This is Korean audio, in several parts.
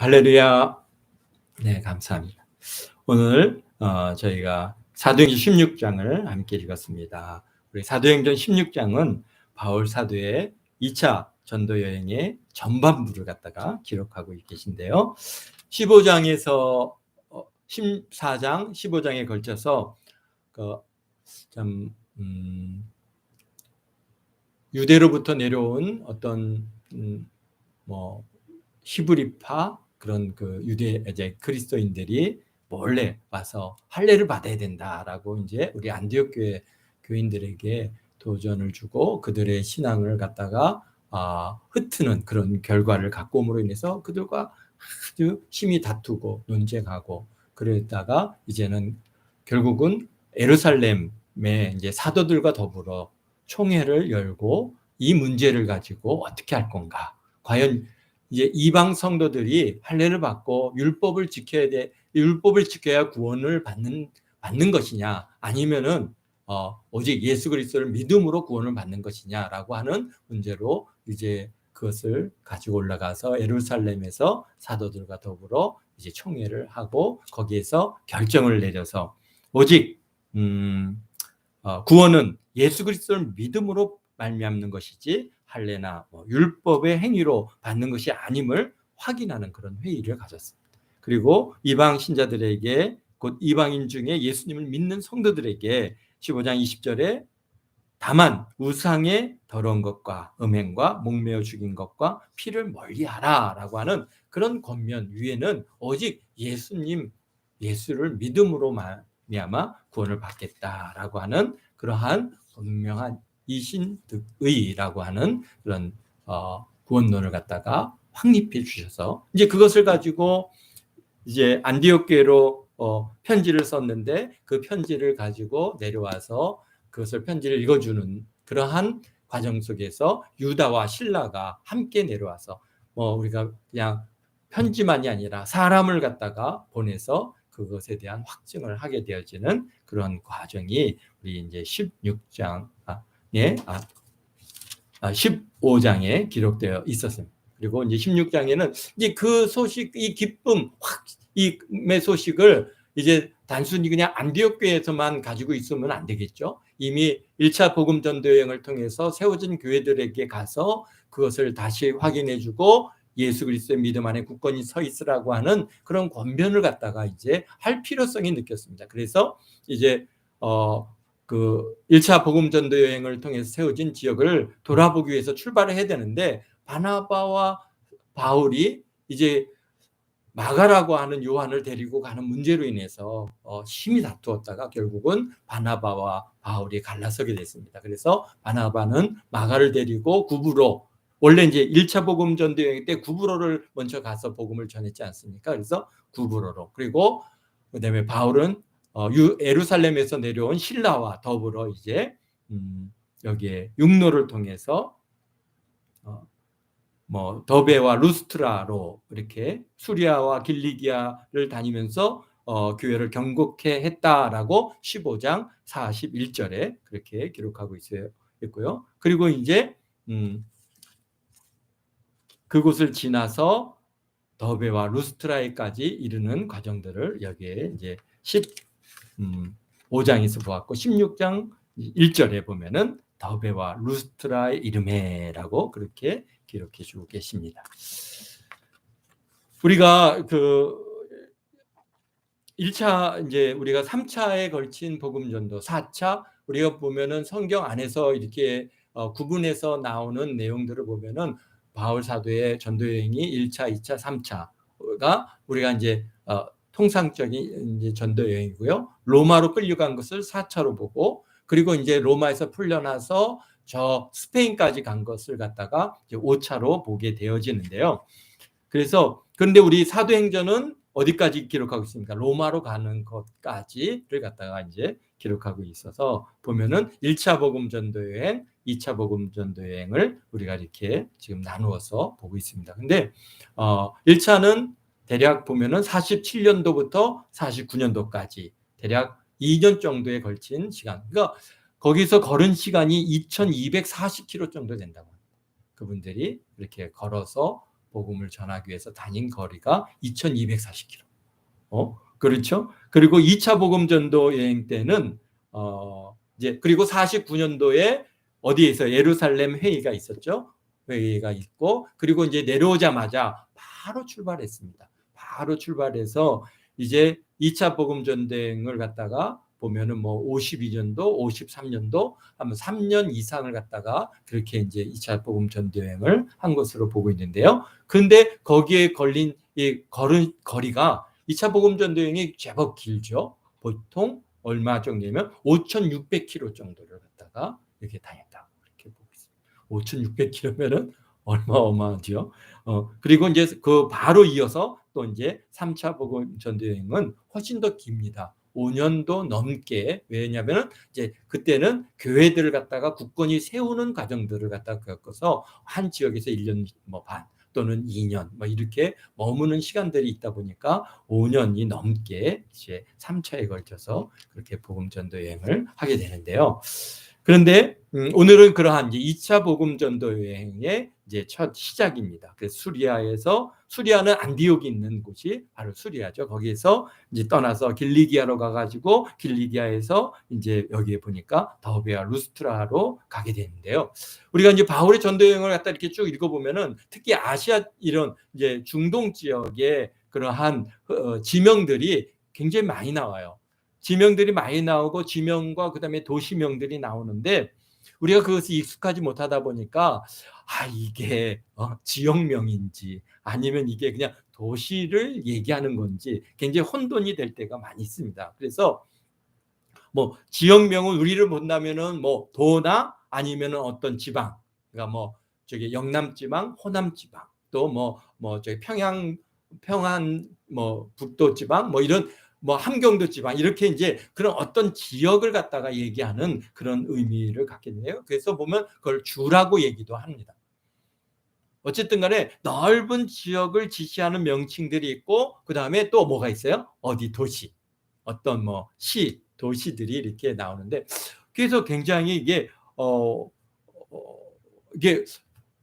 할렐루야. 네, 감사합니다. 오늘 저희가 사도행전 16장을 함께 읽었습니다. 우리 사도행전 16장은 바울 사도의 2차 전도 여행의 전반부를 갖다가 기록하고 계신데요. 15장에서 14장, 15장에 걸쳐서 참 유대로부터 내려온 어떤 히브리파 그런 그 유대 이제 그리스도인들이 몰래 와서 할례를 받아야 된다라고 이제 우리 안디옥 교회 교인들에게 도전을 주고 그들의 신앙을 갖다가 흩트는 그런 결과를 갖고 옴으로 인해서 그들과 아주 심히 다투고 논쟁하고 그러다가 이제는 결국은 예루살렘에 이제 사도들과 더불어 총회를 열고 이 문제를 가지고 어떻게 할 건가? 과연 이제 이방 성도들이 할례를 받고 율법을 지켜야 구원을 받는 것이냐, 아니면은 오직 예수 그리스도를 믿음으로 구원을 받는 것이냐라고 하는 문제로 이제 그것을 가지고 올라가서 예루살렘에서 사도들과 더불어 이제 총회를 하고 거기에서 결정을 내려서 오직 구원은 예수 그리스도를 믿음으로 말미암는 것이지 할례나 율법의 행위로 받는 것이 아님을 확인하는 그런 회의를 가졌습니다. 그리고 이방 신자들에게, 곧 이방인 중에 예수님을 믿는 성도들에게 15장 20절에 다만 우상의 더러운 것과 음행과 목매어 죽인 것과 피를 멀리하라 라고 하는 그런 권면 위에는 오직 예수를 믿음으로 말미암아 구원을 받겠다라고 하는 그러한 분명한 이신득의라고 하는 그런 구원론을 갖다가 확립해 주셔서 이제 그것을 가지고 이제 안디옥 교회로 편지를 썼는데 그 편지를 가지고 내려와서 그것을 편지를 읽어주는 그러한 과정 속에서 유다와 실라가 함께 내려와서 우리가 그냥 편지만이 아니라 사람을 갖다가 보내서 그것에 대한 확증을 하게 되어지는 그런 과정이 우리 이제 16장 15장에 기록되어 있었습니다. 그리고 이제 16장에는 이제 그 소식, 이 기쁨, 의 소식을 이제 단순히 그냥 안디옥 교회에서만 가지고 있으면 안 되겠죠. 이미 1차 복음 전도 여행을 통해서 세워진 교회들에게 가서 그것을 다시 확인해주고 예수 그리스도의 믿음 안에 굳건히 서 있으라고 하는 그런 권면을 갖다가 이제 할 필요성이 느꼈습니다. 그래서 이제 그 1차 복음 전도 여행을 통해서 세워진 지역을 돌아보기 위해서 출발을 해야 되는데 바나바와 바울이 이제 마가라고 하는 요한을 데리고 가는 문제로 인해서 심히 다투었다가 결국은 바나바와 바울이 갈라서게 됐습니다. 그래서 바나바는 마가를 데리고 구브로, 원래 이제 1차 복음 전도 여행 때 구브로를 먼저 가서 복음을 전했지 않습니까? 그래서 구브로로, 그리고 그다음에 바울은 예루살렘에서 내려온 신라와 더불어 이제 여기에 육로를 통해서 더베와 루스트라로 이렇게 수리아와 길리기아를 다니면서 교회를 경고케 했다라고 15장 41절에 그렇게 기록하고 있고요. 그리고 이제 그곳을 지나서 더베와 루스트라에까지 이르는 과정들을 여기에 이제 15장에서 보았고 16장 1절에 보면은 더베와 루스트라의 이름에라고 그렇게 기록해 주고 계십니다. 우리가 그 1차 이제 우리가 3차에 걸친 복음 전도, 4차 우리가 보면은 성경 안에서 이렇게 구분해서 나오는 내용들을 보면은 바울 사도의 전도 여행이 1차, 2차, 3차가 우리가 이제 통상적인 이제 전도 여행이고요. 로마로 끌려간 것을 4차로 보고, 그리고 이제 로마에서 풀려나서 저 스페인까지 간 것을 갖다가 이제 5차로 보게 되어지는데요. 그래서 그런데 우리 사도행전은 어디까지 기록하고 있습니까? 로마로 가는 것까지를 갖다가 이제 기록하고 있어서 보면은 1차 복음 전도 여행, 2차 복음 전도 여행을 우리가 이렇게 지금 나누어서 보고 있습니다. 근데 1차는 대략 보면은 47년도부터 49년도까지 대략 2년 정도에 걸친 시간. 그러니까 거기서 걸은 시간이 2240km 정도 된다고 합니다. 그분들이 이렇게 걸어서 복음을 전하기 위해서 다닌 거리가 2240km. 그렇죠? 그리고 2차 복음 전도 여행 때는 이제 그리고 49년도에 어디에서 예루살렘 회의가 있었죠. 회의가 있고 그리고 이제 내려오자마자 바로 출발했습니다. 바로 출발해서 이제 2차 복음 전도여행을 갖다가 보면은 뭐 52년도, 53년도 하면 3년 이상을 갖다가 그렇게 이제 2차 복음 전도여행을 한 것으로 보고 있는데요. 근데 거기에 걸린 이 걸은 거리가 2차 복음 전도여행이 제법 길죠. 보통 얼마 정도냐면 5,600km 정도를 갖다가 이렇게 다녔다. 이렇게 보고 있습니다. 5,600km면은 어마어마하죠. 그리고 이제 그 바로 이어서 또 이제 3차 복음 전도여행은 훨씬 더 깁니다. 5년도 넘게. 왜냐하면 이제 그때는 교회들을 갖다가 굳건히 세우는 과정들을 갖다가 겪어서 한 지역에서 1년 뭐 반 또는 2년 뭐 이렇게 머무는 시간들이 있다 보니까 5년이 넘게 이제 3차에 걸쳐서 그렇게 복음 전도 여행을 하게 되는데요. 그런데 오늘은 그러한 이제 2차 복음 전도 여행의 이제 첫 시작입니다. 그래서 수리아는 안디옥이 있는 곳이 바로 수리아죠. 거기에서 이제 떠나서 길리기아로 가가지고 길리기아에서 이제 여기에 보니까 더베와 루스트라로 가게 되는데요. 우리가 이제 바울의 전도 여행을 갖다 이렇게 쭉 읽어보면은 특히 아시아 이런 이제 중동 지역의 그러한 지명들이 굉장히 많이 나와요. 지명들이 많이 나오고 지명과 그다음에 도시명들이 나오는데 우리가 그것이 익숙하지 못하다 보니까 이게 지역명인지 아니면 이게 그냥 도시를 얘기하는 건지 굉장히 혼돈이 될 때가 많이 있습니다. 그래서 뭐 지역명은 우리를 본다면은 뭐 도나 아니면은 어떤 지방, 그러니까 뭐 저기 영남 지방, 호남 지방, 또 뭐 저기 평안 뭐 북도 지방, 뭐 이런 뭐 함경도 지방 이렇게 이제 그런 어떤 지역을 갖다가 얘기하는 그런 의미를 갖게 되네요. 그래서 보면 그걸 주라고 얘기도 합니다. 어쨌든 간에 넓은 지역을 지시하는 명칭들이 있고 그다음에 또 뭐가 있어요? 어디 도시, 어떤 뭐 시, 도시들이 이렇게 나오는데 그래서 굉장히 이게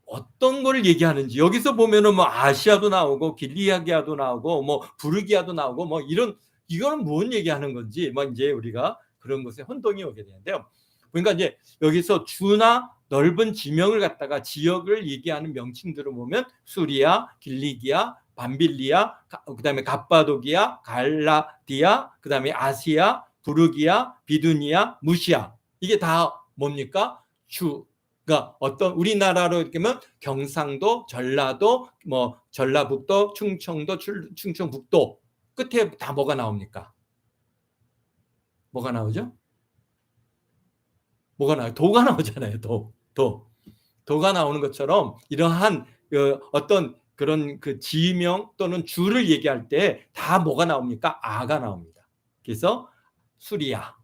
어떤 걸 얘기하는지 여기서 보면은 뭐 아시아도 나오고 길리기아도 나오고 뭐 부르기아도 나오고 뭐 이거는 무슨 얘기하는 건지 뭐 이제 우리가 그런 것에 혼동이 오게 되는데요. 그러니까 이제 여기서 주나 넓은 지명을 갖다가 지역을 얘기하는 명칭들을 보면 수리아, 길리기아, 밤빌리아, 그다음에 갑바도기아, 갈라디아, 그다음에 아시아, 부르기아, 비두니아, 무시아 이게 다 뭡니까? 그러니까 어떤 우리나라로 이렇게 하면 경상도, 전라도, 뭐 전라북도, 충청도, 충청북도 끝에 다 뭐가 나옵니까? 뭐가 나오죠? 뭐가 나와요? 도가 나오잖아요. 도가 나오는 것처럼 이러한 어떤 그런 그 지명 또는 주를 얘기할 때 다 뭐가 나옵니까? 아가 나옵니다. 그래서 수리아,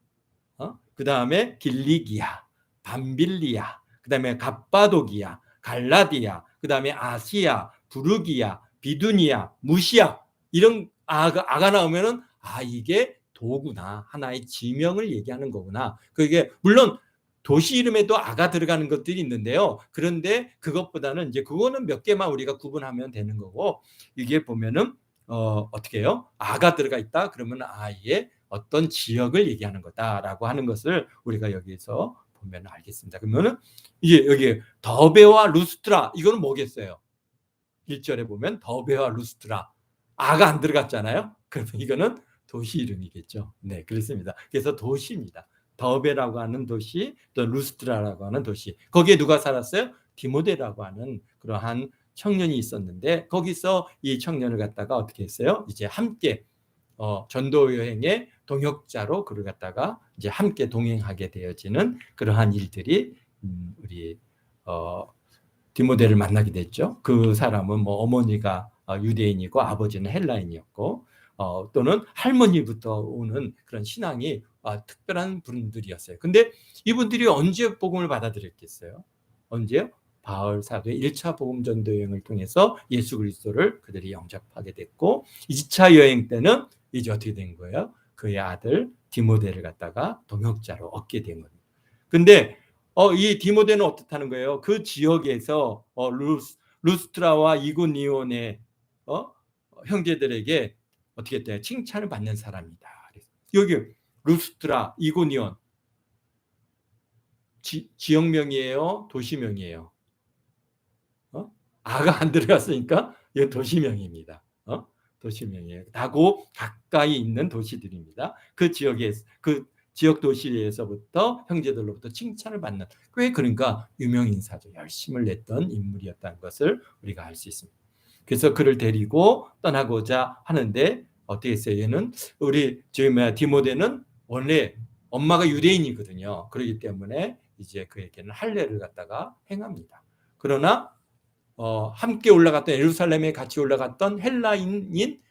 그 다음에 길리기아, 밤빌리아, 그 다음에 갑바도기아, 갈라디아, 그 다음에 아시아, 부르기아, 비두니아, 무시아 이런 아가 나오면은 이게 도구나 하나의 지명을 얘기하는 거구나. 그게 물론 도시 이름에도 아가 들어가는 것들이 있는데요. 그런데 그것보다는 이제 그거는 몇 개만 우리가 구분하면 되는 거고 이게 보면은 어떻게 해요? 아가 들어가 있다 그러면 아예 어떤 지역을 얘기하는 거다라고 하는 것을 우리가 여기서 보면 알겠습니다. 그러면은 이게 여기 더베와 루스트라 이거는 뭐겠어요? 1절에 보면 더베와 루스트라 아가 안 들어갔잖아요. 그러면 이거는 도시 이름이겠죠. 네, 그렇습니다. 그래서 도시입니다. 더베라고 하는 도시, 또 루스트라라고 하는 도시. 거기에 누가 살았어요? 디모데라고 하는 그러한 청년이 있었는데 거기서 이 청년을 갖다가 어떻게 했어요? 이제 함께 전도 여행의 동역자로 그를 갖다가 이제 함께 동행하게 되어지는 그러한 일들이 우리 디모데를 만나게 됐죠. 그 사람은 뭐 어머니가 유대인이고 아버지는 헬라인이었고 또는 할머니부터 오는 그런 신앙이 특별한 분들이었어요. 근데 이분들이 언제 복음을 받아들였겠어요? 언제요? 바울 사도의 1차 복음 전도 여행을 통해서 예수 그리스도를 그들이 영접하게 됐고 2차 여행 때는 이제 어떻게 된 거예요? 그의 아들 디모데를 갖다가 동역자로 얻게 된 겁니다. 근데 이 디모데는 어떻다는 거예요? 그 지역에서 루스트라와 이고니온의 형제들에게 어떻게 했대요? 칭찬을 받는 사람이다. 여기 루스트라, 이고니온 지역명이에요? 도시명이에요? 아가 안 들어갔으니까 이거 도시명입니다. 도시명이에요. 다고 가까이 있는 도시들입니다. 그 지역 도시에서부터 형제들로부터 칭찬을 받는, 꽤 그러니까 유명 인사죠. 열심을 냈던 인물이었다는 것을 우리가 알 수 있습니다. 그래서 그를 데리고 떠나고자 하는데 어떻게 했어요? 얘는 우리 디모데는 원래 엄마가 유대인이거든요. 그렇기 때문에 이제 그에게는 할례를 갖다가 행합니다. 그러나 함께 올라갔던, 예루살렘에 같이 올라갔던 헬라인인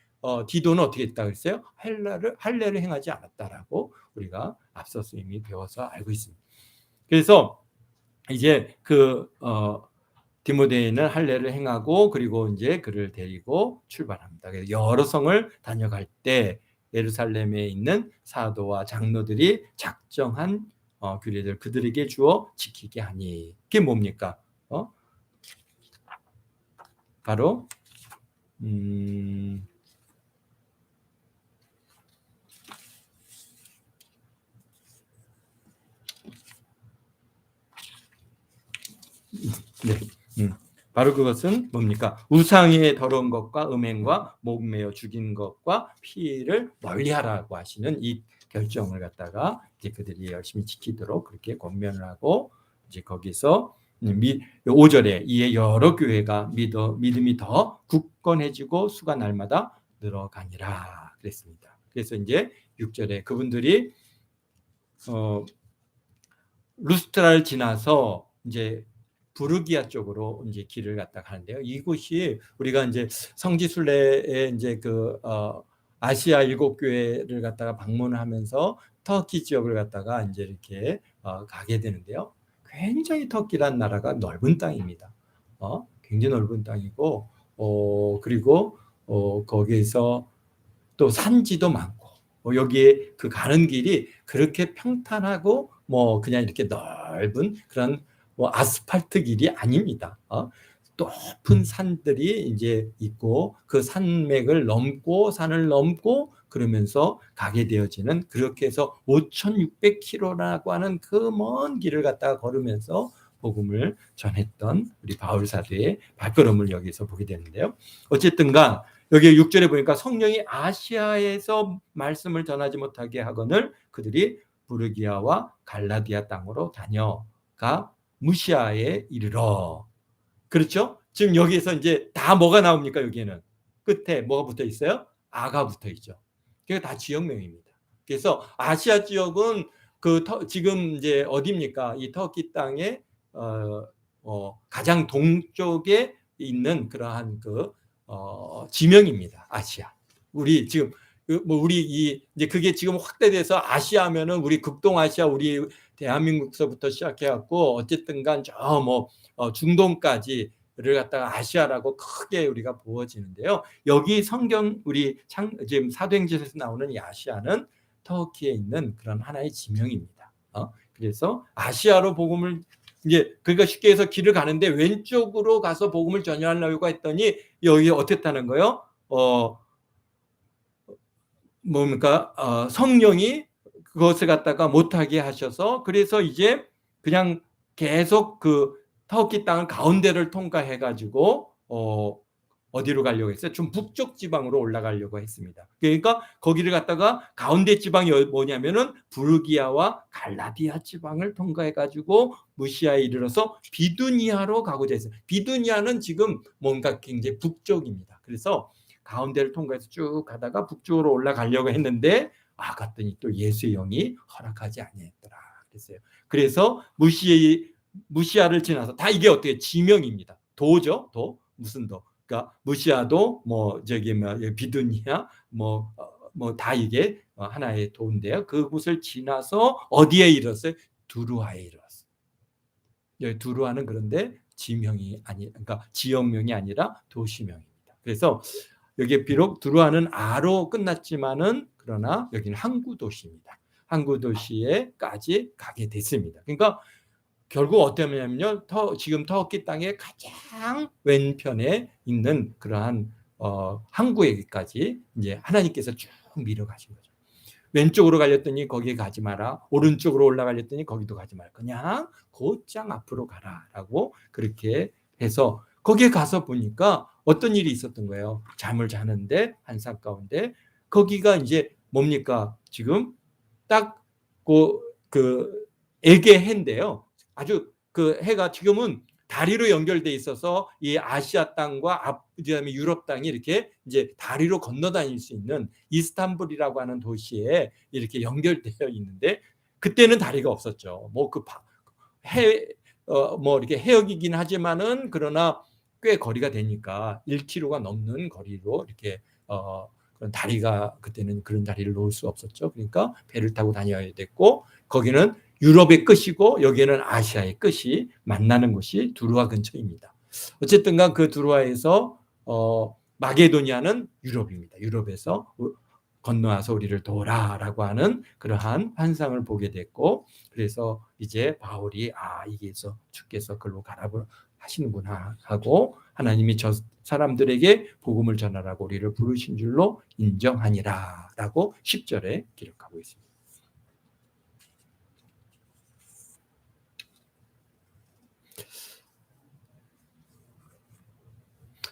디도는 어떻게 했다고 했어요? 할례를 행하지 않았다라고 우리가 앞서서 이미 배워서 알고 있습니다. 그래서 이제 디모데는 할례를 행하고 그리고 이제 그를 데리고 출발합니다. 그래서 여러 성을 다녀갈 때 예루살렘에 있는 사도와 장로들이 작정한 규례들 그들에게 주어 지키게 하니, 그게 뭡니까? 바로 네. 바로 그것은 뭡니까? 우상의 더러운 것과 음행과 목매어 죽인 것과 피를 멀리하라고 하시는 이 결정을 갖다가 이제 그들이 열심히 지키도록 그렇게 권면을 하고, 이제 거기서 5절에 이에 여러 교회가 믿음이 더 굳건해지고 수가 날마다 늘어가니라 그랬습니다. 그래서 이제 6절에 그분들이 루스트라를 지나서 이제 부르기아 쪽으로 이제 길을 갖다 가는데요. 이곳이 우리가 이제 성지순례에 이제 아시아 7교회를 갖다가 방문을 하면서 터키 지역을 갖다가 이제 이렇게 가게 되는데요. 굉장히 터키란 나라가 넓은 땅입니다. 굉장히 넓은 땅이고, 그리고 거기에서 또 산지도 많고, 여기에 가는 길이 그렇게 평탄하고 그냥 이렇게 넓은 그런 아스팔트 길이 아닙니다. 높은 산들이 이제 있고 그 산맥을 넘고 산을 넘고 그러면서 가게 되어지는, 그렇게 해서 5,600km라고 하는 그 먼 길을 갖다가 걸으면서 복음을 전했던 우리 바울 사도의 발걸음을 여기서 보게 되는데요. 어쨌든간 여기 6절에 보니까 성령이 아시아에서 말씀을 전하지 못하게 하거늘 그들이 부르기아와 갈라디아 땅으로 다녀가 무시아에 이르러. 그렇죠? 지금 여기에서 이제 다 뭐가 나옵니까? 여기에는 끝에 뭐가 붙어 있어요? 아가 붙어 있죠. 그게 다 지역명입니다. 그래서 아시아 지역은 지금 이제 어디입니까? 이 터키 땅의 가장 동쪽에 있는 그러한 지명입니다. 아시아. 우리 지금 이제 그게 지금 확대돼서 아시아면은 우리 극동아시아, 우리 대한민국서부터 시작해갖고 어쨌든간 중동까지를 갖다가 아시아라고 크게 우리가 부어지는데요. 여기 성경 우리 지금 사도행전에서 나오는 이 아시아는 터키에 있는 그런 하나의 지명입니다. 그래서 아시아로 복음을 이제 그러니까 쉽게 해서 길을 가는데 왼쪽으로 가서 복음을 전하려고 했더니 여기 어땠다는 거예요? 뭡니까? 성령이 그것을 갖다가 못하게 하셔서, 그래서 이제 그냥 계속 터키 땅을 가운데를 통과해 가지고 어디로 가려고 했어요? 좀 북쪽 지방으로 올라가려고 했습니다. 그러니까 거기를 갖다가 가운데 지방이 뭐냐면은 부르기아와 갈라디아 지방을 통과해 가지고 무시아에 이르러서 비두니아로 가고자 했어요. 비두니아는 지금 뭔가 굉장히 북쪽입니다. 그래서 가운데를 통과해서 쭉 가다가 북쪽으로 올라가려고 했는데 갔더니 또 예수의 영이 허락하지 아니했더라 그랬어요. 그래서 무시아를 지나서 다 이게 어떻게 지명입니다. 도죠, 무슨 도. 그러니까 무시아도 비두니아 다 이게 하나의 도인데요. 그곳을 지나서 어디에 이르렀어요? 두루아에 이르렀어요. 여기 두루아는 그런데 그러니까 지역명이 아니라 도시명입니다. 그래서 여기 비록 두루아는 아로 끝났지만은 그러나 여기는 항구 도시입니다. 항구 도시에까지 가게 됐습니다. 그러니까 결국 어땠냐면요. 지금 터키 땅의 가장 왼편에 있는 그러한 항구에게까지 이제 하나님께서 쭉 밀어가신 거죠. 왼쪽으로 갈렸더니 거기에 가지 마라. 오른쪽으로 올라갈렸더니 거기도 가지 마라. 그냥 곧장 앞으로 가라라고 그렇게 해서 거기에 가서 보니까 어떤 일이 있었던 거예요. 잠을 자는데 한산 가운데 거기가 이제 뭡니까? 지금 딱 그 에게 해인데요. 아주 그 해가 지금은 다리로 연결돼 있어서 이 아시아 땅과 그다음에 유럽 땅이 이렇게 이제 다리로 건너 다닐 수 있는 이스탄불이라고 하는 도시에 이렇게 연결되어 있는데 그때는 다리가 없었죠. 뭐 그 뭐 이렇게 해역이긴 하지만은 그러나 꽤 거리가 되니까 1km가 넘는 거리로 이렇게 그런 다리가 그때는 그런 다리를 놓을 수 없었죠. 그러니까 배를 타고 다녀야 됐고 거기는 유럽의 끝이고 여기는 아시아의 끝이 만나는 곳이 두루아 근처입니다. 어쨌든 간 그 두루아에서 마게도니아는 유럽입니다. 유럽에서 건너와서 우리를 도라라고 하는 그러한 환상을 보게 됐고 그래서 이제 바울이 이게서 주께서 글로 가라고 하시는구나 하고 하나님이 저 사람들에게 복음을 전하라고 우리를 부르신 줄로 인정하니라 라고 10절에 기록하고 있습니다.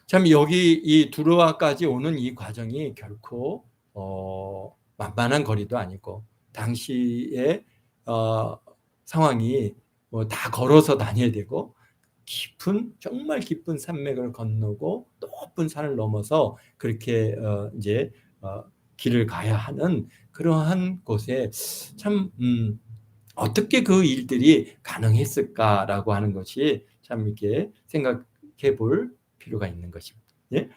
참 여기 이 두루아까지 오는 이 과정이 결코 만만한 거리도 아니고 당시의 상황이 뭐 다 걸어서 다녀야 되고 깊은 정말 깊은 산맥을 건너고 높은 산을 넘어서 그렇게 이제 길을 가야 하는 그러한 곳에 참 어떻게 그 일들이 가능했을까라고 하는 것이 참 이렇게 생각해 볼 필요가 있는 것입니다. 예?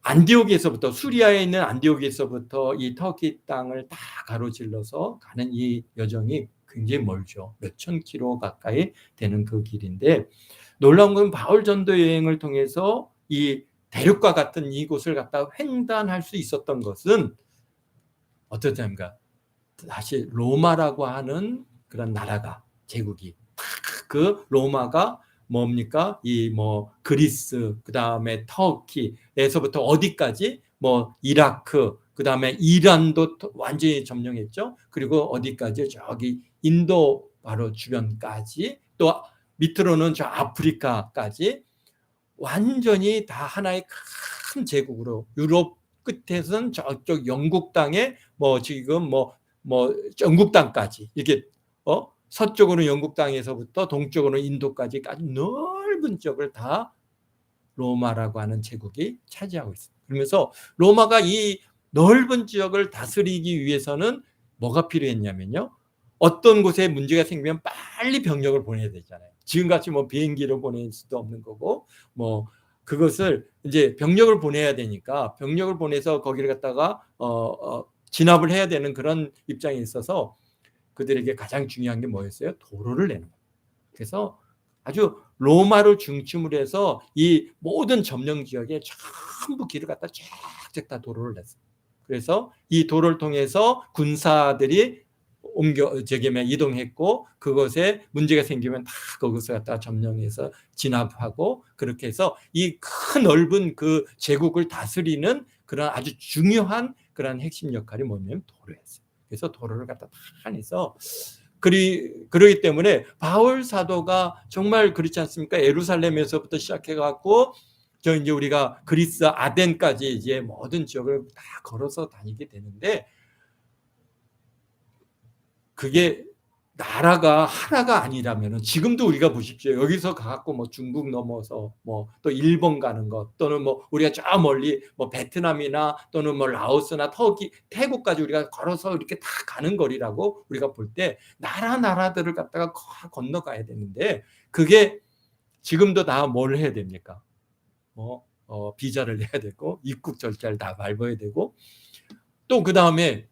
안디옥에서부터 수리아에 있는 안디옥에서부터 이 터키 땅을 다 가로질러서 가는 이 여정이 굉장히 멀죠. 몇천 킬로 가까이 되는 그 길인데 놀라운 건 바울 전도 여행을 통해서 이 대륙과 같은 이곳을 갖다 횡단할 수 있었던 것은 어떻습니까? 다시 로마라고 하는 그런 나라가 제국이 그 로마가 뭡니까? 이 뭐 그리스, 그 다음에 터키에서부터 어디까지 뭐 이라크, 그 다음에 이란도 완전히 점령했죠. 그리고 어디까지 저기 인도 바로 주변까지 또 밑으로는 저 아프리카까지 완전히 다 하나의 큰 제국으로 유럽 끝에서는 저쪽 영국 땅에 뭐 지금 뭐 영국 땅까지 이렇게 서쪽으로는 영국 땅에서부터 동쪽으로는 인도까지 아주 넓은 지역을 다 로마라고 하는 제국이 차지하고 있습니다. 그러면서 로마가 이 넓은 지역을 다스리기 위해서는 뭐가 필요했냐면요. 어떤 곳에 문제가 생기면 빨리 병력을 보내야 되잖아요. 지금같이 뭐 비행기를 보낼 수도 없는 거고 뭐 그것을 이제 병력을 보내야 되니까 병력을 보내서 거기를 갖다가 진압을 해야 되는 그런 입장에 있어서 그들에게 가장 중요한 게 뭐였어요? 도로를 내는 거예요. 그래서 아주 로마를 중심으로 해서 이 모든 점령 지역에 전부 길을 갖다 쫙쫙 다 도로를 냈어요. 그래서 이 도로를 통해서 군사들이 이동했고 그것에 문제가 생기면 다 그것을 갖다 점령해서 진압하고 그렇게 해서 이 큰 넓은 그 제국을 다스리는 그런 아주 중요한 그런 핵심 역할이 뭐냐면 도로였어요. 그래서 도로를 갖다 다 해서 그러기 때문에 바울 사도가 정말 그렇지 않습니까? 예루살렘에서부터 시작해갖고 저 이제 우리가 그리스 아덴까지 이제 모든 지역을 다 걸어서 다니게 되는데 그게 나라가 하나가 아니라면은 지금도 우리가 보십시오. 여기서 가갖고 뭐 중국 넘어서 뭐 또 일본 가는 것 또는 뭐 우리가 저 멀리 뭐 베트남이나 또는 뭐 라오스나 터키, 태국까지 우리가 걸어서 이렇게 다 가는 거리라고 우리가 볼 때 나라들을 갖다가 건너가야 되는데 그게 지금도 다 뭘 해야 됩니까? 비자를 내야 되고 입국 절차를 다 밟아야 되고 또 그 다음에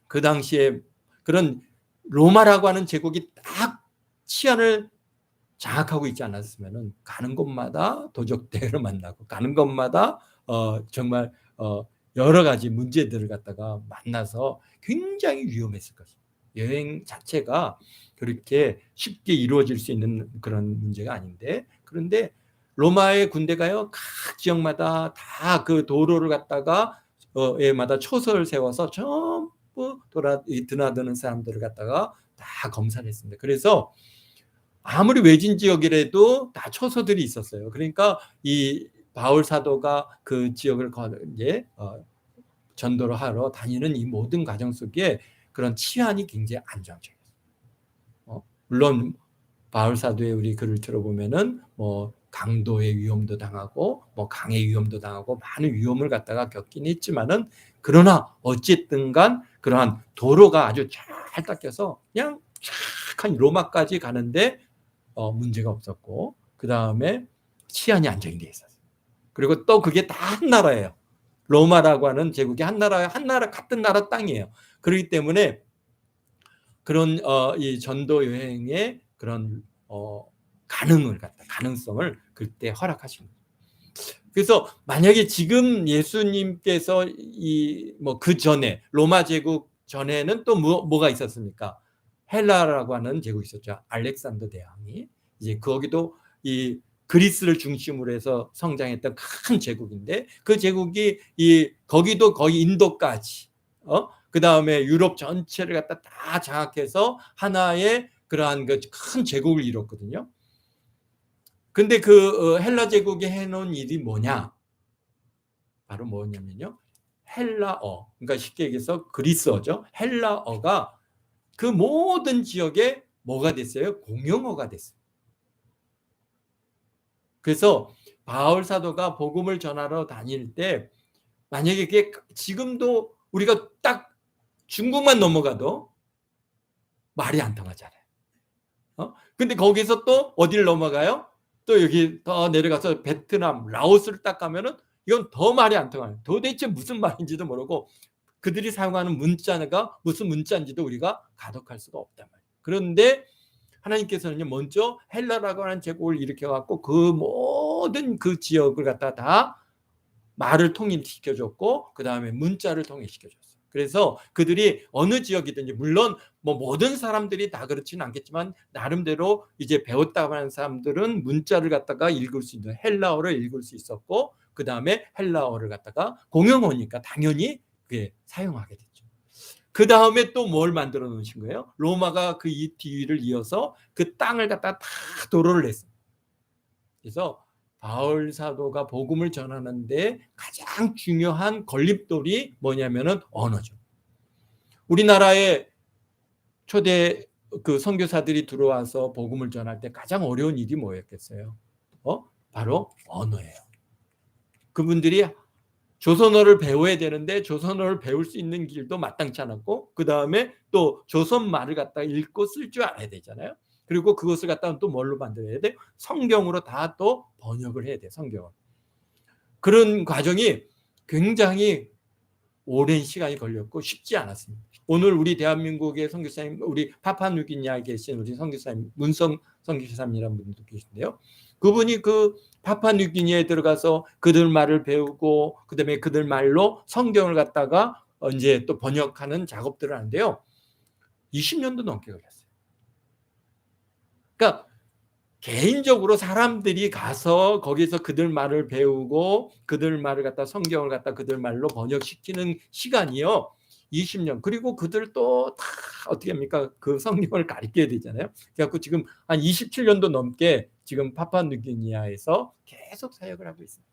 그 당시에 그런 로마라고 하는 제국이 딱 치안을 장악하고 있지 않았으면은 가는 곳마다 도적대를 만나고 가는 곳마다 정말 여러 가지 문제들을 갖다가 만나서 굉장히 위험했을 것입니다. 여행 자체가 그렇게 쉽게 이루어질 수 있는 그런 문제가 아닌데, 그런데 로마의 군대가요 각 지역마다 다 그 도로를 갖다가 에마다 초소를 세워서 전부 드나드는 사람들을 갖다가 다 검사를 했습니다. 그래서 아무리 외진 지역이라도 다 초소들이 있었어요. 그러니까 이 바울 사도가 그 지역을 이제 전도를 하러 다니는 이 모든 과정 속에 그런 치안이 굉장히 안정적이었어요. 물론 바울 사도의 우리 글을 들어보면은 뭐 강도의 위험도 당하고 뭐 강의 위험도 당하고 많은 위험을 갖다가 겪긴 했지만은, 그러나 어쨌든간 그러한 도로가 아주 잘 닦여서 그냥 착한 로마까지 가는데 문제가 없었고, 그 다음에 치안이 안정이 돼 있었어요. 그리고 또 그게 다 한 나라예요. 로마라고 하는 제국이 한 나라 같은 나라 땅이에요. 그렇기 때문에 그런 이 전도 여행의 그런 가능성을 그때 허락하신 거예요. 그래서 만약에 지금 예수님께서 이 뭐 그 전에 로마 제국 전에는 또 뭐가 있었습니까? 헬라라고 하는 제국이 있었죠. 알렉산더 대왕이 이제 거기도 이 그리스를 중심으로 해서 성장했던 큰 제국인데, 그 제국이 거기도 거의 인도까지 그 다음에 유럽 전체를 갖다 다 장악해서 하나의 그러한 그 큰 제국을 이뤘거든요. 근데 그 헬라 제국이 해놓은 일이 뭐냐? 바로 뭐냐면요, 헬라어, 그러니까 쉽게 얘기해서 그리스어죠. 헬라어가 그 모든 지역에 뭐가 됐어요? 공용어가 됐어요. 그래서 바울 사도가 복음을 전하러 다닐 때 만약에 그게 지금도 우리가 딱 중국만 넘어가도 말이 안 통하잖아요. 근데 거기서 또 어디를 넘어가요? 또 여기 더 내려가서 베트남, 라오스를 딱 가면은 이건 더 말이 안 통해요. 도대체 무슨 말인지도 모르고 그들이 사용하는 문자가 무슨 문자인지도 우리가 가독할 수가 없단 말이에요. 그런데 하나님께서는요, 먼저 헬라라고 하는 제국을 일으켜갖고 그 모든 그 지역을 갖다 다 말을 통일시켜줬고, 그 다음에 문자를 통일시켜줬어요. 그래서 그들이 어느 지역이든지, 물론 뭐 모든 사람들이 다 그렇지는 않겠지만 나름대로 이제 배웠다고 하는 사람들은 문자를 갖다가 읽을 수 있는 헬라어를 읽을 수 있었고, 그 다음에 헬라어를 갖다가 공용어니까 당연히 그게 사용하게 됐죠. 그 다음에 또 뭘 만들어 놓으신 거예요? 로마가 그 이 뒤를 이어서 그 땅을 갖다 다 도로를 냈어요. 그래서 바울 사도가 복음을 전하는데 가장 중요한 걸림돌이 뭐냐면은 언어죠. 우리나라에 초대 그 선교사들이 들어와서 복음을 전할 때 가장 어려운 일이 뭐였겠어요? 바로 언어예요. 그분들이 조선어를 배워야 되는데 조선어를 배울 수 있는 길도 마땅치 않았고, 그 다음에 또 조선 말을 갖다 읽고 쓸 줄 알아야 되잖아요. 그리고 그것을 갖다가 또 뭘로 만들어야 돼? 성경으로 다 또 번역을 해야 돼, 성경을. 그런 과정이 굉장히 오랜 시간이 걸렸고 쉽지 않았습니다. 오늘 우리 대한민국의 선교사님, 우리 파푸아뉴기니아에 계신 우리 선교사님, 문성 선교사님이라는 분도 계신데요. 그분이 그 파푸아뉴기니아에 들어가서 그들 말을 배우고 그다음에 그들 말로 성경을 갖다가 이제 또 번역하는 작업들을 하는데요. 20년도 넘게 걸렸어요. 그러니까 개인적으로 사람들이 가서 거기서 그들 말을 배우고 그들 말을 갖다 성경을 갖다 그들 말로 번역시키는 시간이요 20년. 그리고 그들 또 다 어떻게 합니까? 그 성경을 가르쳐야 되잖아요. 그래갖고 지금 한 27년도 넘게 지금 파푸아뉴기니아에서 계속 사역을 하고 있습니다.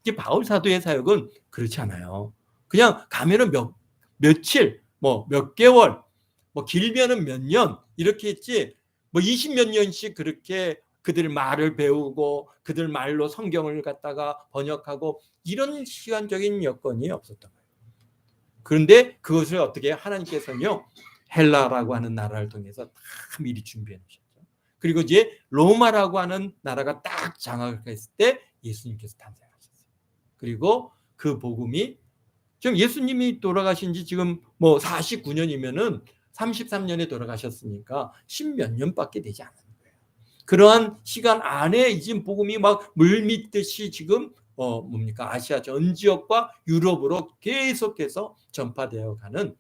이게 바울 사도의 사역은 그렇지 않아요. 그냥 가면은 며칠, 뭐 몇 개월, 뭐 길면은 몇 년 이렇게 했지, 뭐 20몇 년씩 그렇게 그들 말을 배우고 그들 말로 성경을 갖다가 번역하고 이런 시간적인 여건이 없었던 거예요. 그런데 그것을 어떻게 하나님께서는요, 헬라라고 하는 나라를 통해서 다 미리 준비해 놓으셨죠. 그리고 이제 로마라고 하는 나라가 딱 장악을 했을 때 예수님께서 탄생하셨어요. 그리고 그 복음이 지금 예수님이 돌아가신 지 지금 뭐 49년이면은 33년에 돌아가셨으니까 10몇 년밖에 되지 않은 거예요. 그러한 시간 안에 이제 복음이 막 물밀듯이 지금 뭡니까? 아시아 전 지역과 유럽으로 계속해서 전파되어 가는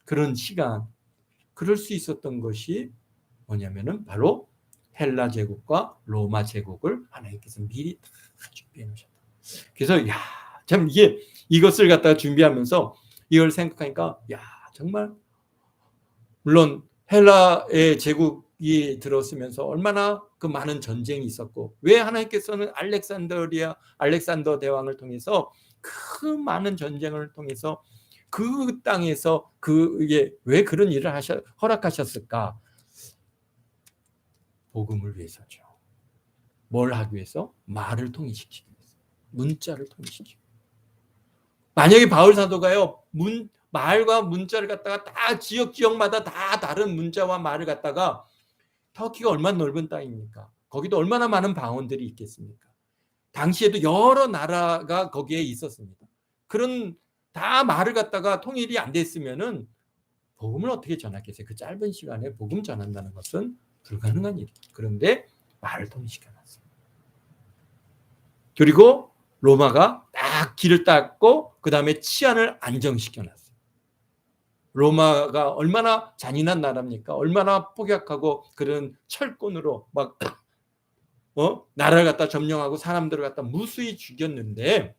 그런 시간. 그럴 수 있었던 것이 뭐냐면은 바로 헬라 제국과 로마 제국을 하나님께서 미리 다 준비해 놓으셨다. 그래서 참 이것을 갖다가 준비하면서 이걸 생각하니까 정말 물론 헬라의 제국이 들었으면서 얼마나 그 많은 전쟁이 있었고, 왜 하나님께서는 알렉산더 대왕을 통해서 그 많은 전쟁을 통해서 그 땅에서 왜 그런 일을 허락하셨을까? 복음을 위해서죠. 뭘 하기 위해서? 말을 통일시키기 위해서. 문자를 통일시키기. 만약에 바울 사도가요, 말과 문자를 갖다가 다 지역마다 다 다른 문자와 말을 갖다가, 터키가 얼마나 넓은 땅입니까? 거기도 얼마나 많은 방언들이 있겠습니까? 당시에도 여러 나라가 거기에 있었습니다. 그런 다 말을 갖다가 통일이 안 됐으면은 복음을 어떻게 전하겠어요? 그 짧은 시간에 복음 전한다는 것은 불가능한 일이에요. 그런데 말을 통일시켜놨어요. 그리고 로마가 딱 길을 닦고 그 다음에 치안을 안정시켜놨어요. 로마가 얼마나 잔인한 나라입니까? 얼마나 폭약하고 그런 철권으로 막 나라를 갖다 점령하고 사람들을 갖다 무수히 죽였는데,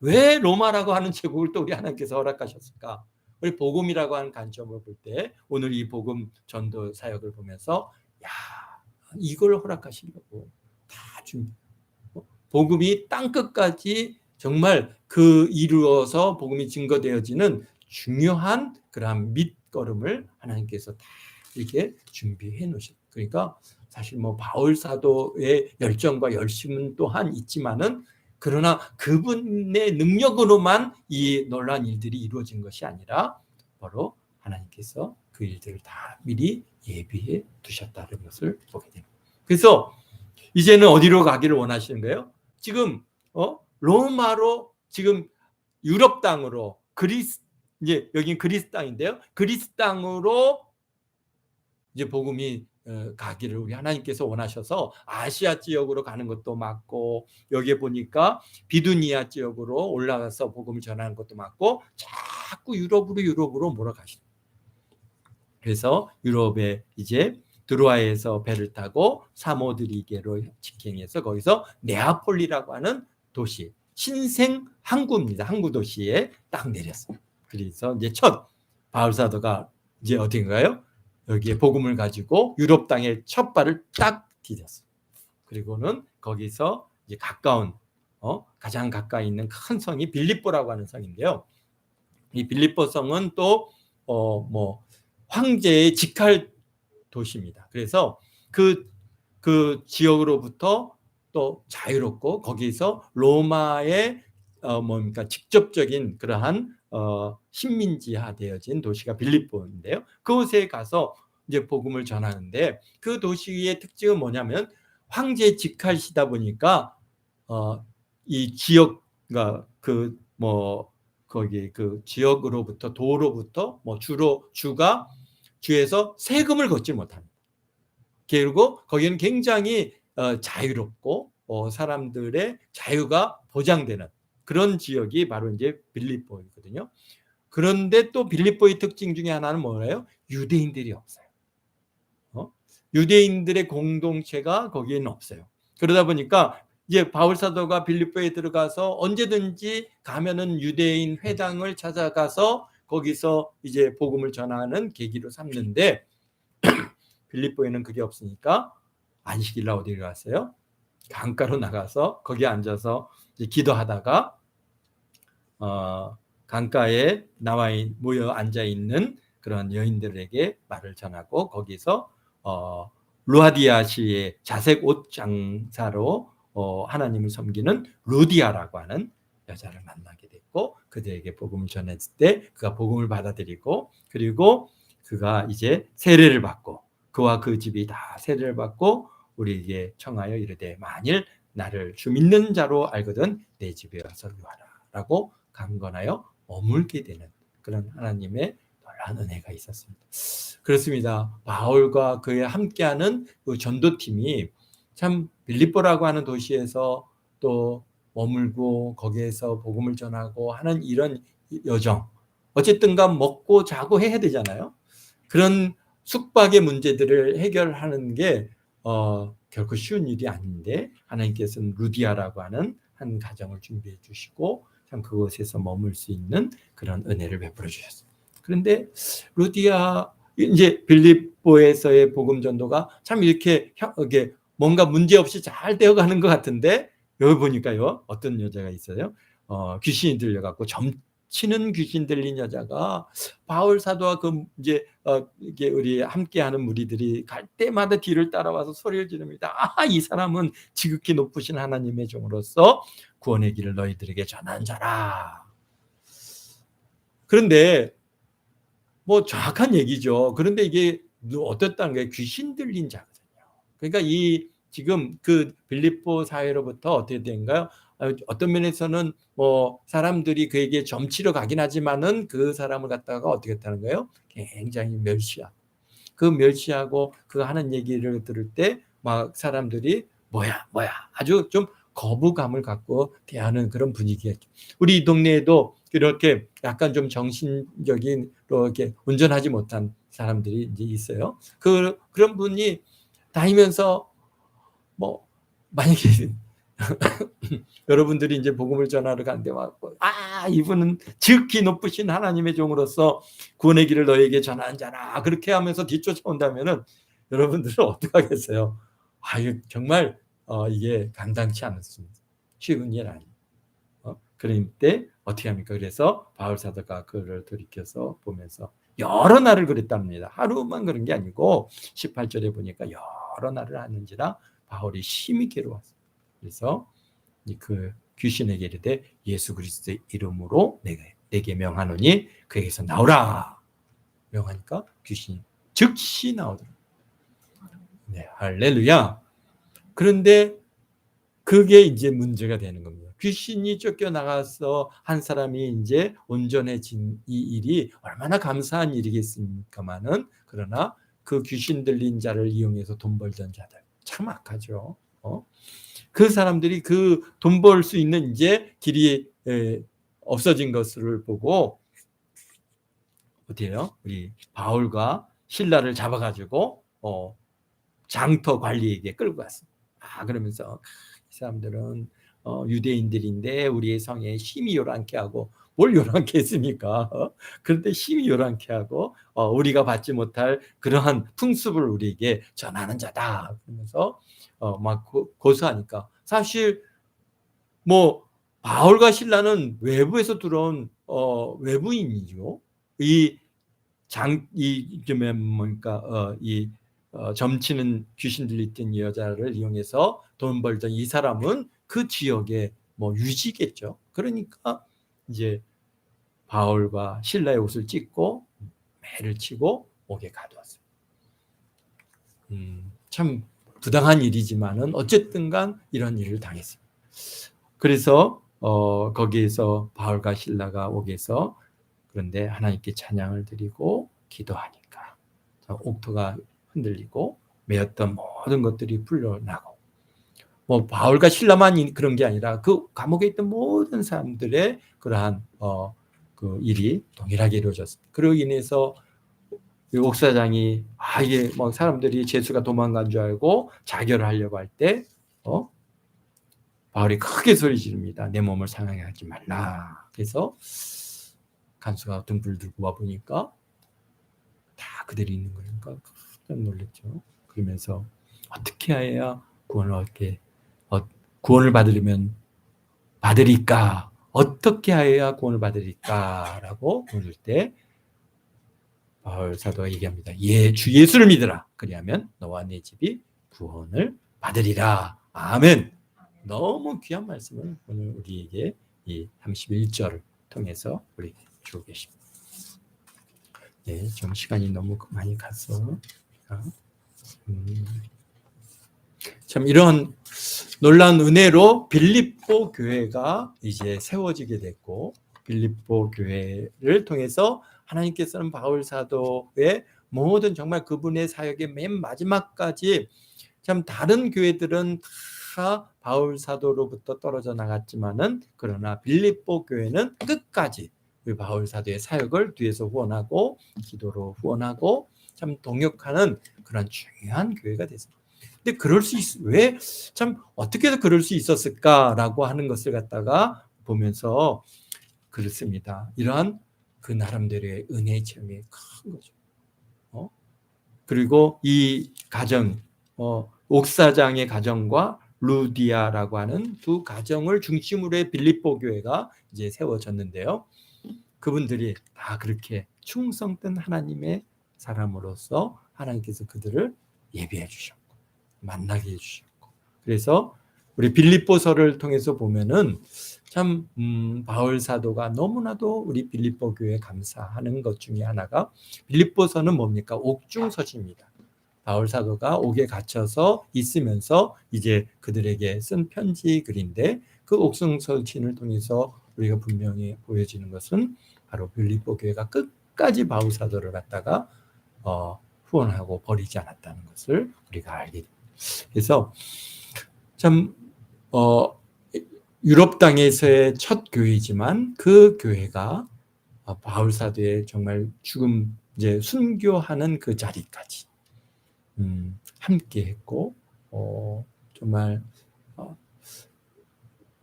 왜 로마라고 하는 제국을 또 우리 하나님께서 허락하셨을까? 우리 복음이라고 하는 관점을 볼 때 오늘 이 복음 전도 사역을 보면서 이걸 허락하시려고 다 복음이 땅끝까지 정말 이루어서 복음이 증거되어지는 중요한 그러한 밑거름을 하나님께서 다 이렇게 준비해 놓으셨어요. 그러니까 사실 바울 사도의 열정과 열심은 또한 있지만은, 그러나 그분의 능력으로만 이 놀라운 일들이 이루어진 것이 아니라 바로 하나님께서 그 일들을 다 미리 예비해 두셨다는 것을 보게 됩니다. 그래서 이제는 어디로 가기를 원하시는 거예요? 지금 로마로, 지금 유럽 땅으로, 이제 여긴 그리스 땅인데요. 그리스 땅으로 이제 복음이 가기를 우리 하나님께서 원하셔서 아시아 지역으로 가는 것도 맞고, 여기에 보니까 비두니아 지역으로 올라가서 복음을 전하는 것도 맞고, 자꾸 유럽으로 몰아가시죠. 그래서 유럽에 이제 드로아에서 배를 타고 사모드리게로 직행해서 거기서 네아폴리라고 하는 도시, 신생 항구입니다. 항구 도시에 딱 내렸어요. 그래서 이제 첫 바울 사도가 이제 어딘가요? 여기에 복음을 가지고 유럽 땅에 첫 발을 딱 디뎠어요. 그리고는 거기서 이제 가까운 가장 가까이 있는 큰 성이 빌립보라고 하는 성인데요. 이 빌립보 성은 또 황제의 직할 도시입니다. 그래서 그 지역으로부터 또 자유롭고, 거기서 로마의 직접적인 그러한 식민지화되어진 도시가 빌립보인데요. 그곳에 가서 이제 복음을 전하는데, 그 도시의 특징은 뭐냐면 황제 직할시다 보니까 이 지역가 거기 그 지역으로부터 도로부터 주에서 세금을 걷지 못합니다. 그리고 거기는 굉장히 자유롭고 사람들의 자유가 보장되는 그런 지역이 바로 이제 빌립보이거든요. 그런데 또 빌립보의 특징 중에 하나는 뭐예요? 유대인들이 없어요. 유대인들의 공동체가 거기에는 없어요. 그러다 보니까 이제 바울 사도가 빌립보에 들어가서 언제든지 가면은 유대인 회당을 찾아가서 거기서 이제 복음을 전하는 계기로 삼는데, 빌립보에는 그게 없으니까 안식일 날 어디를 갔어요? 강가로 나가서 거기 앉아서 이제 기도하다가 강가에 모여 앉아 있는 그런 여인들에게 말을 전하고, 거기서 루아디아시의 자색 옷 장사로 하나님을 섬기는 루디아라고 하는 여자를 만나게 됐고, 그들에게 복음을 전했을 때 그가 복음을 받아들이고, 그리고 그가 이제 세례를 받고, 그와 그 집이 다 세례를 받고 우리에게 청하여 이르되, 만일 나를 주 믿는 자로 알거든 내 집에 와서 유하라 라고 강건하여 머물게 되는 그런 하나님의 놀라운 은혜가 있었습니다. 그렇습니다. 바울과 그의 함께하는 그 전도팀이 참 빌립보라고 하는 도시에서 또 머물고 거기에서 복음을 전하고 하는 이런 여정, 어쨌든가 먹고 자고 해야 되잖아요. 그런 숙박의 문제들을 해결하는 게 결코 쉬운 일이 아닌데 하나님께서는 루디아라고 하는 한 가정을 준비해 주시고 참 그곳에서 머물 수 있는 그런 은혜를 베풀어 주셨어요. 그런데 루디아 이제 빌립보에서의 복음 전도가 참 이렇게 뭔가 문제 없이 잘 되어가는 것 같은데 여기 보니까요 어떤 여자가 있어요. 귀신이 들려갖고 점치는 귀신 들린 여자가 바울 사도와 그 이제 이게 우리 함께하는 무리들이 갈 때마다 뒤를 따라와서 소리를 지릅니다. 이 사람은 지극히 높으신 하나님의 종으로서 구원의 길을 너희들에게 전한 자라. 그런데 뭐 정확한 얘기죠. 그런데 이게 어떻다는 거예요? 귀신 들린 자거든요. 그러니까 이 지금 그 빌립보 사회로부터 어떻게 된가요? 어떤 면에서는 뭐 사람들이 그에게 점치러 가긴 하지만은 그 사람을 갖다가 어떻게 했다는 거예요? 굉장히 그 멸시하고 그 하는 얘기를 들을 때 막 사람들이 뭐야 아주 좀 거부감을 갖고 대하는 그런 분위기였죠. 우리 동네에도 이렇게 약간 좀 정신적인 이렇게 운전하지 못한 사람들이 이제 있어요. 그런 분이 다니면서 뭐 만약에 여러분들이 이제 복음을 전하러 가는데 막 이분은 지극히 높으신 하나님의 종으로서 구원의 길을 너에게 전하는 자라 그렇게 하면서 뒤쫓아온다면은 여러분들은 어떡하겠어요? 이거 정말 이게 감당치 않습니다. 쉬운 일 아니에요. 그럴 때 어떻게 합니까? 그래서 바울 사도가 그를 돌이켜서 보면서 여러 날을 그랬답니다. 하루만 그런 게 아니고 18절에 보니까 여러 날을 하는지라 바울이 심히 괴로웠어요. 그래서 그 귀신에게 이르되 예수 그리스도의 이름으로 내게 명하노니 그에게서 나오라. 명하니까 귀신이 즉시 나오더라고요. 네, 할렐루야. 그런데 그게 이제 문제가 되는 겁니다. 귀신이 쫓겨나가서 한 사람이 이제 온전해진 이 일이 얼마나 감사한 일이겠습니까마는 그러나 그 귀신 들린 자를 이용해서 돈 벌던 자들 참 악하죠. 그 사람들이 그 돈 벌 수 있는 이제 길이 없어진 것을 보고 어때요? 우리 바울과 신라를 잡아가지고 장터 관리에게 끌고 갔습니다. 그러면서 이 사람들은 유대인들인데 우리의 성에 심히 요란케 하고 뭘 요란케 했습니까? 그런데 심히 요란케 하고 우리가 받지 못할 그러한 풍습을 우리에게 전하는 자다. 그러면서 막 고소하니까 사실 뭐 바울과 신라는 외부에서 들어온 외부인이죠. 이 뭡니까 점치는 귀신 들리던 여자를 이용해서 돈 벌던 이 사람은 그 지역의 뭐 유지겠죠. 그러니까 이제 바울과 신라의 옷을 찢고 매를 치고 옥에 가두었어요. 참 부당한 일이지만은 어쨌든간 이런 일을 당했어요. 그래서 거기에서 바울과 신라가 옥에서 그런데 하나님께 찬양을 드리고 기도하니까 옥토가 흔들리고 매였던 모든 것들이 풀려나고 뭐 바울과 신라만 그런 게 아니라 그 감옥에 있던 모든 사람들의 그러한 그 일이 동일하게 이루어졌습니다. 그로 인해서 옥사장이 이게 뭐 사람들이 제수가 도망간 줄 알고 자결을 하려고 할 때 바울이 크게 소리 지릅니다. 내 몸을 상하게 하지 말라. 그래서 간수가 등불 들고 와 보니까 다 그대로 있는 거니까 깜짝 놀랐죠. 그러면서 어떻게 해야 구원을 받으리까? 어떻게 해야 구원을 받으리까라고 물을 때 바울 사도가 얘기합니다. 주 예수를 믿으라. 그리하면 너와 네 집이 구원을 받으리라. 아멘. 너무 귀한 말씀을 오늘 우리에게 이 31절을 통해서 우리 주고 계십니다. 네, 좀 시간이 너무 많이 가서 참 이런 놀라운 은혜로 빌립보 교회가 이제 세워지게 됐고 빌립보 교회를 통해서 하나님께서는 바울 사도의 모든 정말 그분의 사역의 맨 마지막까지 참 다른 교회들은 다 바울 사도로부터 떨어져 나갔지만은 그러나 빌립보 교회는 끝까지 바울 사도의 사역을 뒤에서 후원하고 기도로 후원하고 참 동역하는 그런 중요한 교회가 됐습니다. 근데 그럴 수 왜 참 어떻게 그럴 수 있었을까라고 하는 것을 갖다가 보면서 그렇습니다. 이러한 그 나름대로의 은혜의 체험이 큰 거죠. 그리고 이 가정, 옥사장의 가정과 루디아라고 하는 두 가정을 중심으로 해 빌립보 교회가 이제 세워졌는데요. 그분들이 다 그렇게 충성된 하나님의 사람으로서 하나님께서 그들을 예비해 주셨고 만나게 해 주셨고, 그래서 우리 빌립보서를 통해서 보면은 참 바울 사도가 너무나도 우리 빌립보 교회에 감사하는 것 중에 하나가, 빌립보서는 뭡니까? 옥중서신입니다. 바울 사도가 옥에 갇혀서 있으면서 이제 그들에게 쓴 편지 글인데, 그 옥중서신을 통해서 우리가 분명히 보여지는 것은 바로 빌립보 교회가 끝까지 바울 사도를 갖다가 후원하고 버리지 않았다는 것을 우리가 알게 됩니다. 그래서 참 유럽 땅에서의 첫 교회이지만 그 교회가 바울 사도의 정말 죽음, 이제 순교하는 그 자리까지 함께했고, 정말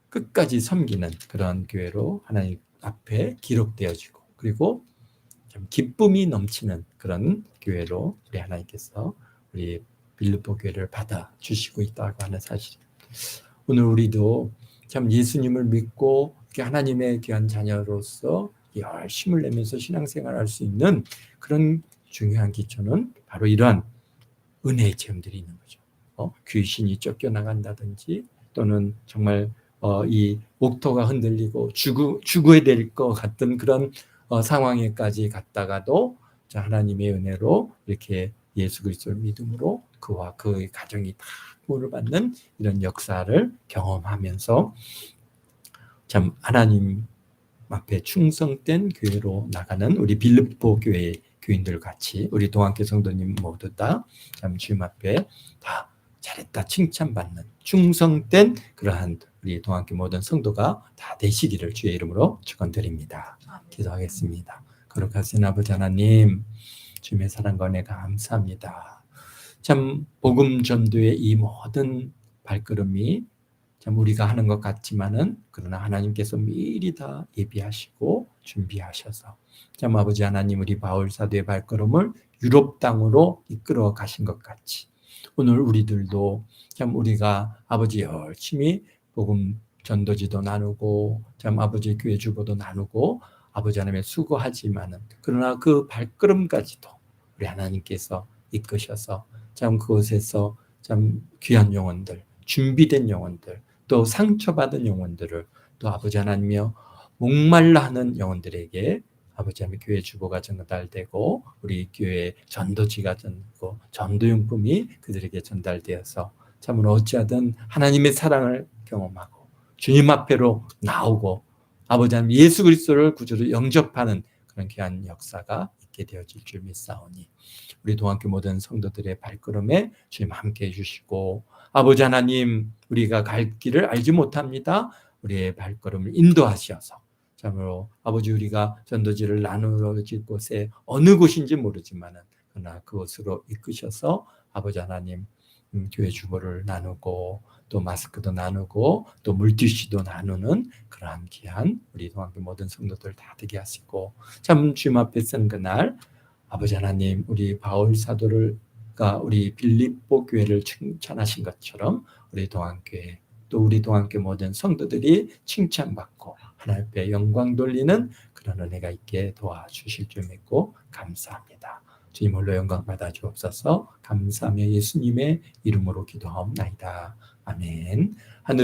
끝까지 섬기는 그런 교회로 하나님 앞에 기록되어지고, 그리고 참 기쁨이 넘치는 그런 교회로 우리 하나님께서 우리 빌립보 교회를 받아 주시고 있다고 하는 사실입니다. 오늘 우리도 참 예수님을 믿고 하나님의 귀한 자녀로서 열심을 내면서 신앙생활할 수 있는 그런 중요한 기초는 바로 이러한 은혜의 체험들이 있는 거죠. 귀신이 쫓겨나간다든지, 또는 정말 이 옥토가 흔들리고 죽어야 될 것 같은 그런 상황에까지 갔다가도 하나님의 은혜로 이렇게 예수 그리스도를 믿음으로 그와 그의 가정이 다 구원을 받는 이런 역사를 경험하면서 참 하나님 앞에 충성된 교회로 나가는 우리 빌립보 교회 교인들 같이 우리 동안교 성도님 모두 다 참 주님 앞에 다 잘했다 칭찬받는 충성된 그러한 우리 동안교 모든 성도가 다 되시기를 주의 이름으로 축원드립니다. 기도하겠습니다. 거룩하신 아버지 하나님, 주님의 사랑과 은혜 감사합니다. 참 복음 전도의 이 모든 발걸음이 참 우리가 하는 것 같지만은, 그러나 하나님께서 미리 다 예비하시고 준비하셔서 참 아버지 하나님, 우리 바울 사도의 발걸음을 유럽 땅으로 이끌어 가신 것 같이 오늘 우리들도 참 우리가 아버지 열심히 복음 전도지도 나누고 참 아버지 교회 주보도 나누고 아버지 하나님의 수고하지만은, 그러나 그 발걸음까지도 우리 하나님께서 이끄셔서 참 그곳에서 참 귀한 영혼들, 준비된 영혼들, 또 상처받은 영혼들을 또 아버지 하나님이여 목말라 하는 영혼들에게 아버지 하나님 교회 주보가 전달되고 우리 교회 전도지가 전고 전도용품이 그들에게 전달되어서 참으로 어찌하든 하나님의 사랑을 경험하고 주님 앞에로 나오고 아버지 하나님 예수 그리스도를 구주로 영접하는 그런 귀한 역사가 있게 되어질 줄 믿사오니, 우리 동안교 모든 성도들의 발걸음에 주님 함께 해주시고, 아버지 하나님 우리가 갈 길을 알지 못합니다. 우리의 발걸음을 인도하셔서 참으로 아버지 우리가 전도지를 나누어질 곳에 어느 곳인지 모르지만은 그러나 그곳으로 이끄셔서 아버지 하나님 교회 주보를 나누고 또 마스크도 나누고 또 물티슈도 나누는 그러한 귀한 우리 동안교 모든 성도들 다 되게 하시고, 참 주님 앞에 쓴 그날 아버지 하나님 우리 바울 사도가 우리 빌립보 교회를 칭찬하신 것처럼 우리 동안교회 또 우리 동안교회 모든 성도들이 칭찬받고 하나님 앞에 영광 돌리는 그런 은혜가 있게 도와주실 줄 믿고 감사합니다. 주님 홀로 영광 받아 주옵소서. 감사하며 예수님의 이름으로 기도하옵나이다. 아멘. 하늘에